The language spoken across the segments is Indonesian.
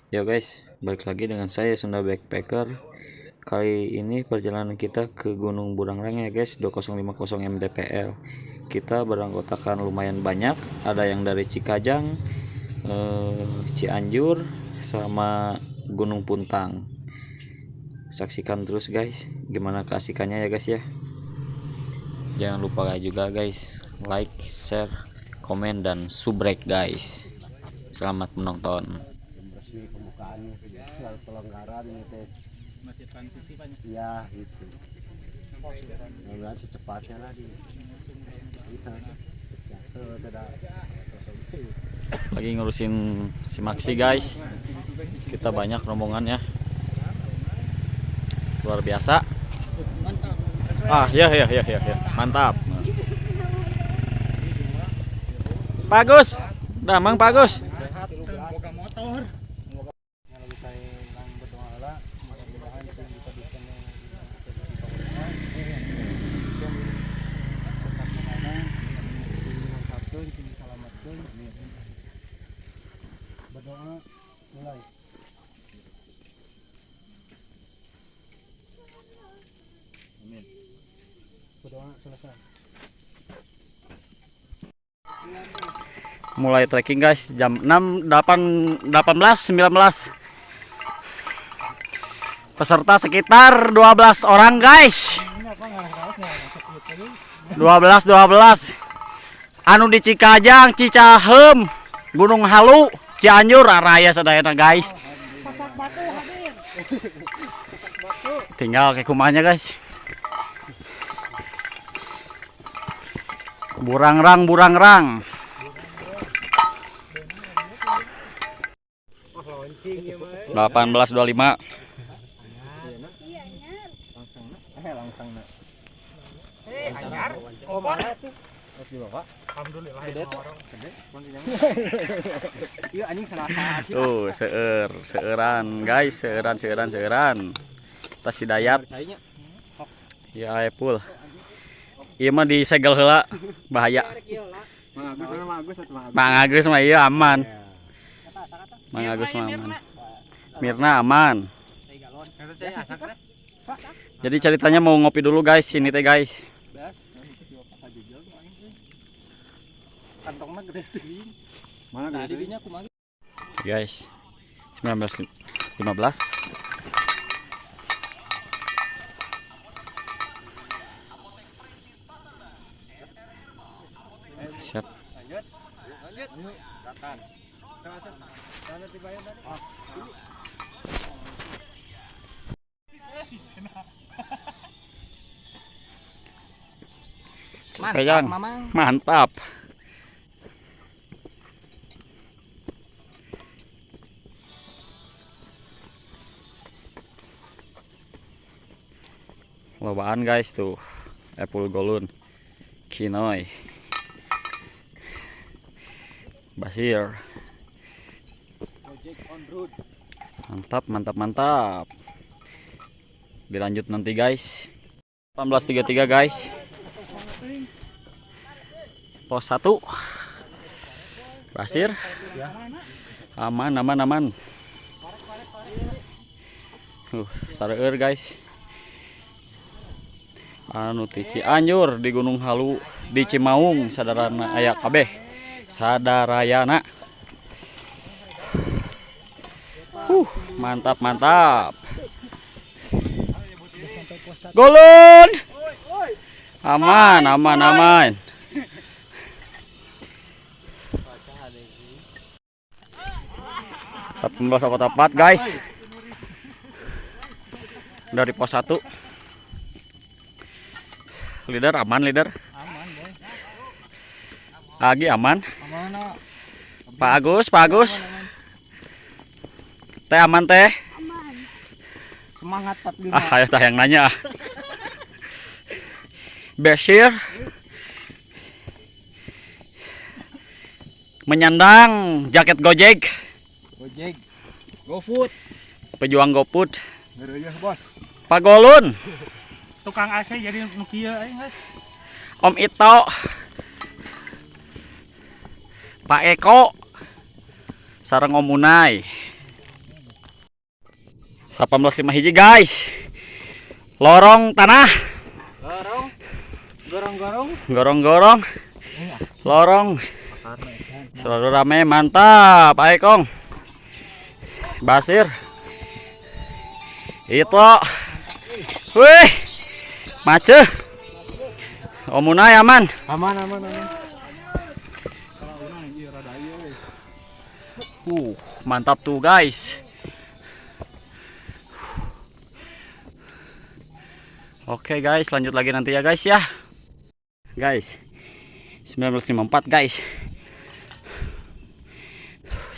Yo guys, balik lagi dengan saya Sunda Backpacker. Kali ini perjalanan kita ke Gunung Burangrang ya guys, 2050 mdpl. Kita beranggotakan lumayan banyak, ada yang dari Cikajang, Cianjur, sama Gunung Puntang. Saksikan terus guys, gimana keasikannya ya guys ya. Jangan lupa juga guys, like, share, komen, dan subrek guys. Selamat menonton. Masih pembukaannya selalu pelonggaran itu masih transisi banyak ya gitu. Mudah-mudahan secepatnya lah di kita tidak Lagi ngurusin si Maxi guys, kita banyak rombongan ya, luar biasa. Ya mantap. Bagus dah Mang, bagus. boga motor kalau saya lang berdoa mudah-mudahan kita bisa berdoa mulai. Amin. Berdoa selesai. Mulai trekking guys, jam 6, 8, 18, 19. Peserta sekitar 12 orang guys. 12. Anu di Cikajang, Cicahem, Gunung Halu, Cianjur, raya sadayana guys. Tinggal ke kumanya guys. Burangrang. 18.25. anyar opor alhamdulillah Iya anjing selasa. Tuh, seeran guys, seeran. Tas Hidayat. Ya Epul. Ieu mah disegel heula, bahaya. Mang Agus mah ieu aman. Mang Agus mah aman. Mirna aman. Jadi ceritanya mau ngopi dulu guys, sini teh guys. Kantongnya gede sih. Mana tadi dinya kumaha Guys, 19.15. Siap. Cikajang, mantap. Lobaan guys tuh, Epul Golun, Kinoy, Basir. Mantap. Dilanjut nanti guys. 18.33 guys. Pos 1. Basir. Aman. Sareur guys. Anu ti Cianjur di Gunung Halu, di Cimaung sadarana aya kabeh. Sadarayana. Mantap. Golun. Aman. Tepat guys. Dari pos 1. Leader aman. boy Agi aman. Pak Agus. Teh aman teh. Semangat 45. Ayo tah yang nanya. Basir menyandang jaket Gojek. GoFood. Pejuang GoFood. Ngeureuh bos. Pak Golun. tukang AC jadi nu kieu aing guys Om Ito. Pak Eko sareng Om Munai. 18.5 hiji guys. Lorong tanah. Gorong-gorong. Lorong. Selalu rame, mantap. Ayo Kong. Basir. Itu. Wih. Macet. Omunai aman. Aman. Mantap tuh guys. Oke guys, lanjut lagi nanti ya guys ya. Guys. 1954 guys.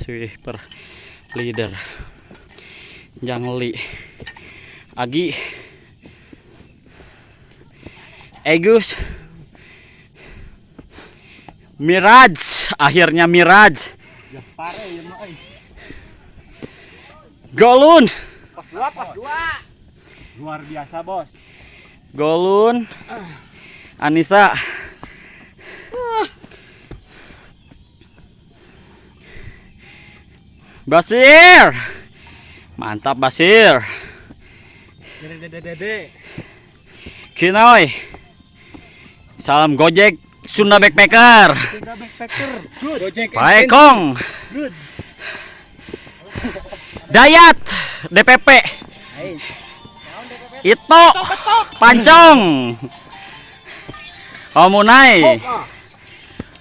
Sweeper leader. Jangli. Agi. Egus. Mirage, akhirnya Mirage. Golun. Pas 2. Luar biasa, Bos. Golun. Anissa. Basir. Mantap Basir. Dede. Kinoy. Salam Gojek Sunda Backpacker. Gojek. Paekong. Good. Dayat DPP. Itu Pancong. Omunai.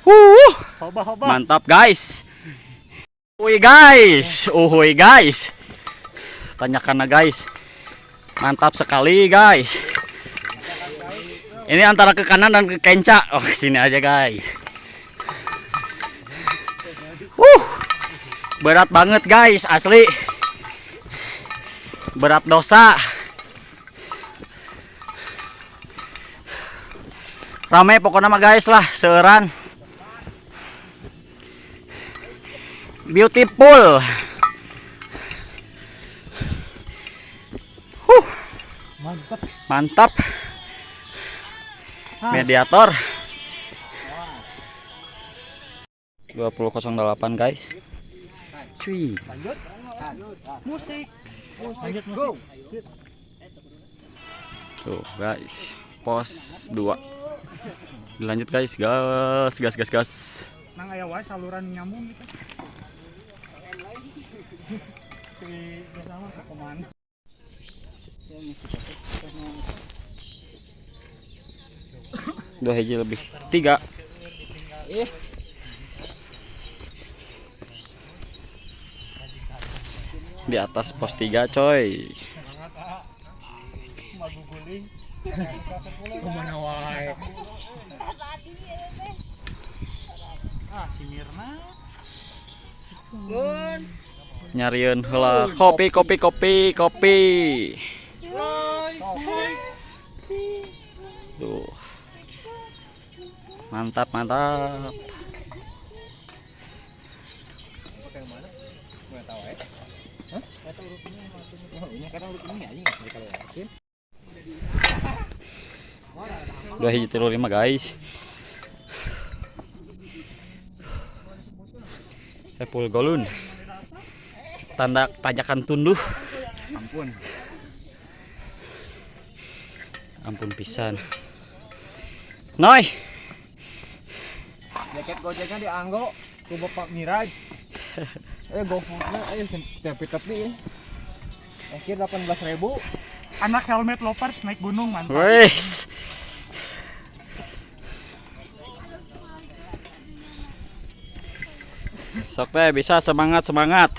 Hoba. Mantap guys. Uhuy guys. Tanyakan guys. Mantap sekali guys. Ini antara ke kanan dan ke kenca. Oh, sini aja guys. Berat banget guys, asli. Berat dosa. Ramai pokoknya mah guys lah, seueuran. Beautiful. Mantap. Mediator 2008 guys. Cuy. Musik. Tuh guys, pos 2. Dilanjut guys, gas. Nang aya wae saluran nyamuk gitu. Bersama ke kemana? Dua hiji lebih 3. Di atas pos 3 coy. Kemana wae? Si Mirna. Nyariin heula kopi. Tuh. Mantap. Dua hiji 35 guys. Epul golun. Tanda tajakan tunduh. Ampun pisan. Noi. Jaket Gojeknya dianggo ku Bapak Miraj. GoFoodnya tapi. Akhir 18.000. Anak helmet lovers naik gunung mantap. Wes. Sok teh bisa semangat.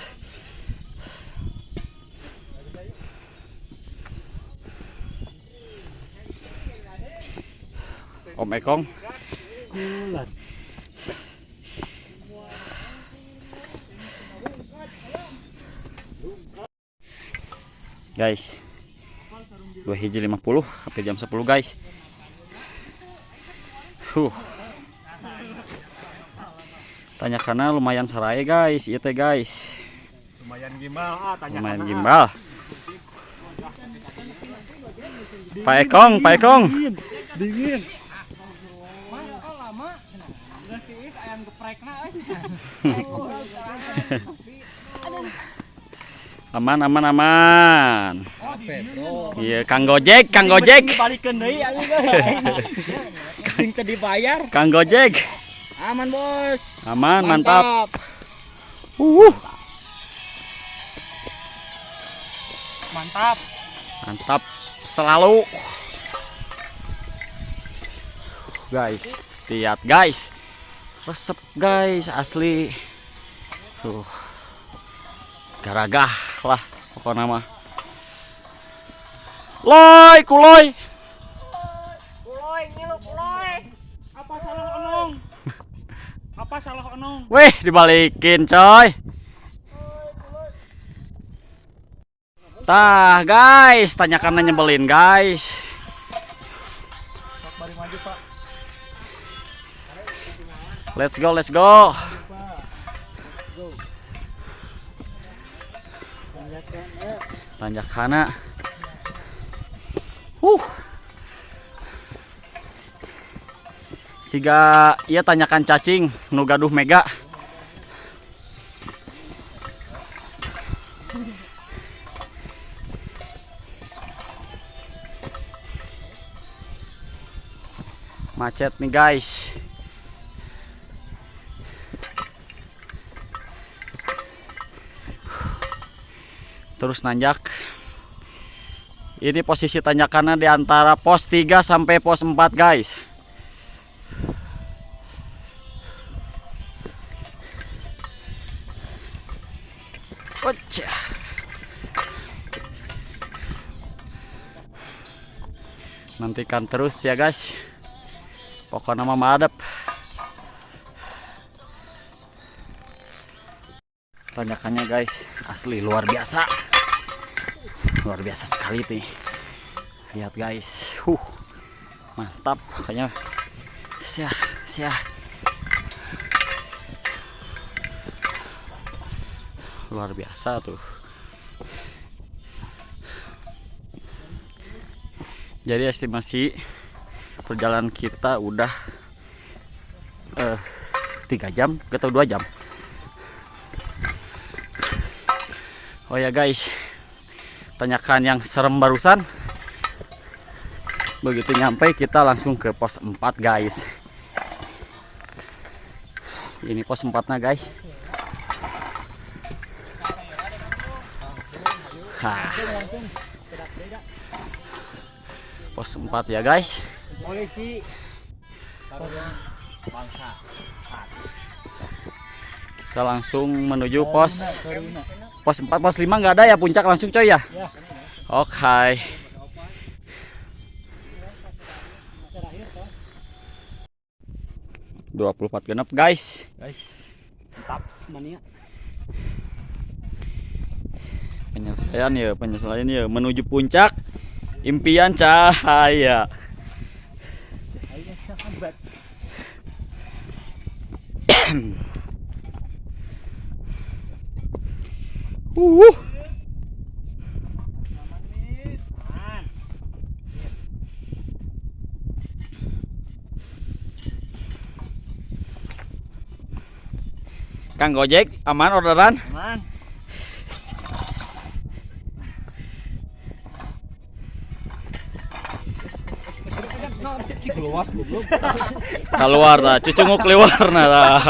Om Ekong. Guys. 2 hiji 50 sampai jam 10 guys. Tanya karena lumayan sarai guys, iya teh guys. Lumayan gimbal, Lumayan gimbal. Pak Ekong. Dingin. Mas kok lama? Udah sih ayam geprekna. Aman aman aman. Capek, bro. Iya, Kang Gojek, Kang Gojek. Balikeun deui anu sing teu dibayar. Kang Gojek. Aman, Bos. Aman, mantap. Mantap. Mantap selalu. Guys, lihat guys. Resep guys, asli. Garagah lah pokoknya mah. Loy, kuloy. Kuloy, ngilu kuloy. Apa salah onong? Apa salah onong? Wih, dibalikin coy. Tah guys, tanyakan nyebelin guys. Mari maju, Pak. Let's go, let's go. Tanjakan. Siga iya tanyakan cacing nu gaduh mega. Macet nih guys. Terus nanjak. Ini posisi tanjakannya di antara pos 3 sampai pos 4 guys. Ocha. Nantikan terus ya guys. Pokoknya mah madep. Tanjakannya guys, asli luar biasa. Luar biasa sekali nih. Lihat guys. Mantap kayaknya. Sia. Luar biasa tuh. Jadi estimasi perjalanan kita udah 3 jam atau 2 jam. Oh ya guys, tanyakan yang serem barusan. Begitu nyampe kita langsung ke pos 4 guys. Ini pos 4 nya guys. Pos 4 ya guys. Polisi bangsa. Kita langsung menuju pos 4, pos 5 nggak ada ya puncak langsung coy ya. Oke. 24 genep guys. Mantap mania. Penyesuaian ya menuju puncak impian cahaya. Kang Gojek, aman orderan? Aman. Keluar dah, cucunguk keluar nah.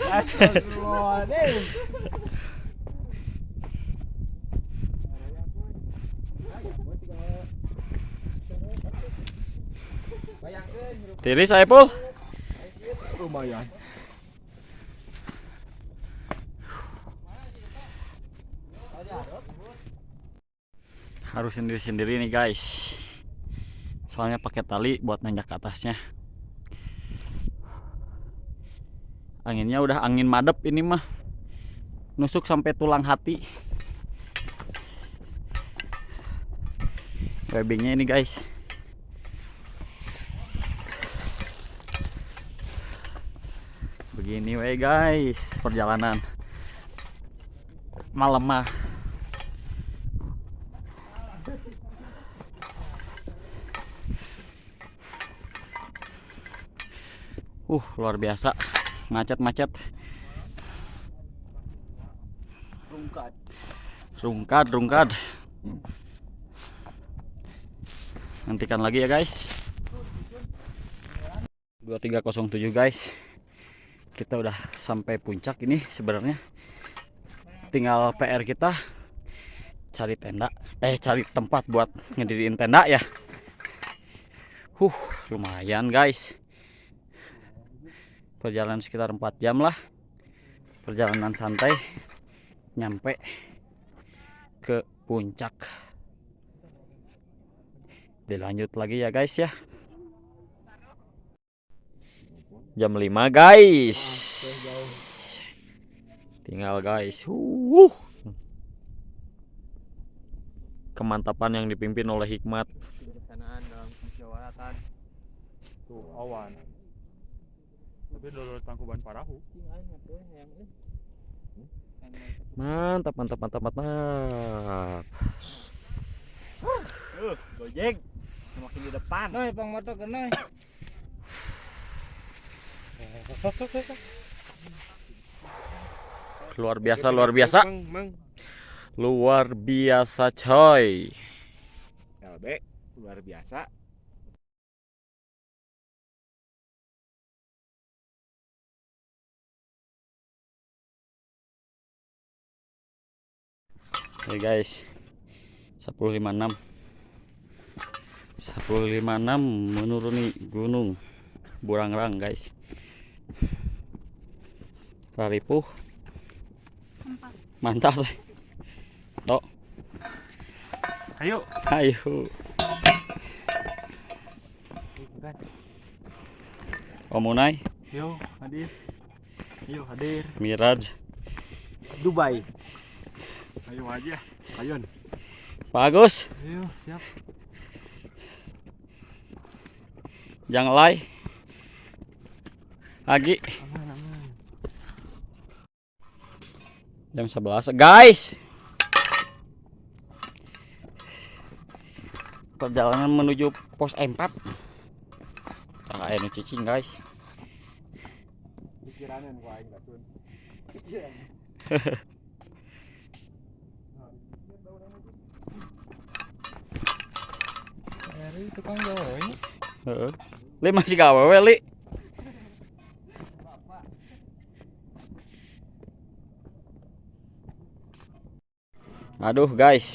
Astagfirullahaladzim. Tiri saya pul. Lumayan. Harus sendiri-sendiri nih guys. Soalnya pakai tali buat nanjak ke atasnya. Anginnya udah angin madep ini mah. Nusuk sampai tulang hati. Webbingnya ini guys. Begini we guys perjalanan malam mah. Luar biasa macet-macet. Rungkat. Rungkad. Nantikan lagi ya guys. 2307 guys. Kita udah sampai puncak ini sebenarnya. Tinggal PR kita cari tenda, cari tempat buat ngediriin tenda ya. Lumayan guys. Perjalanan sekitar 4 jam lah. Perjalanan santai nyampe ke puncak. Dilanjut lagi ya guys ya. Jam 5 guys. Tinggal guys. Kemantapan yang dipimpin oleh Hikmat. Kebijaksanaan dalam musyawaratan. Tuh awan. Tapi dulu tangkuban parahu. Mantap. Gojek. Semakin di depan. Noi pang motor ke noi. Luar biasa coy. LB luar biasa. Oke guys, 10.56 menuruni gunung Burangrang guys. Raripuh mantap. Tok. Ayo. Om Unai, Yo hadir. Miraj, Dubai. Ayo aja. Ayun. Pak Agus, Ayo, siap. Jang Lai, Agi. Aman. Jam 11 guys. Perjalanan menuju pos 4. Anu cicing guys. Pikirannya ku aing datun. Dari tukang gawe. Heeh. Li masih gawe we li. Aduh guys,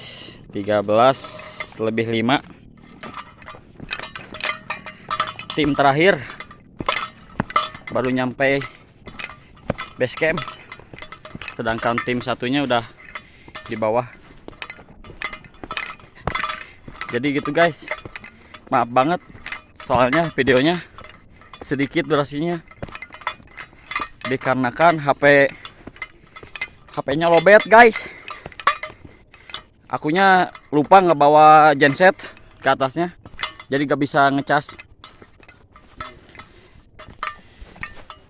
13:05. Tim terakhir baru nyampe base camp, sedangkan tim satunya udah di bawah. Jadi gitu guys, maaf banget soalnya videonya sedikit durasinya dikarenakan HP-nya lobet guys. Akunya lupa ngebawa genset ke atasnya, jadi gak bisa ngecas.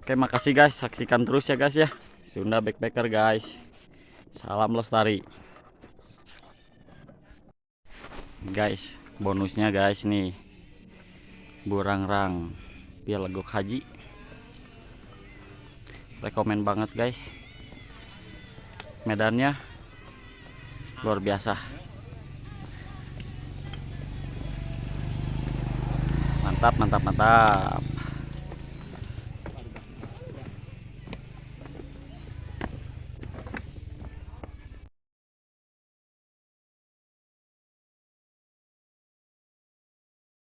Oke, makasih guys, saksikan terus ya guys ya. Sunda Backpacker guys. Salam lestari. Guys, bonusnya guys nih. Burangrang Pialagok Haji. Rekomen banget guys. Medannya luar biasa. Mantap.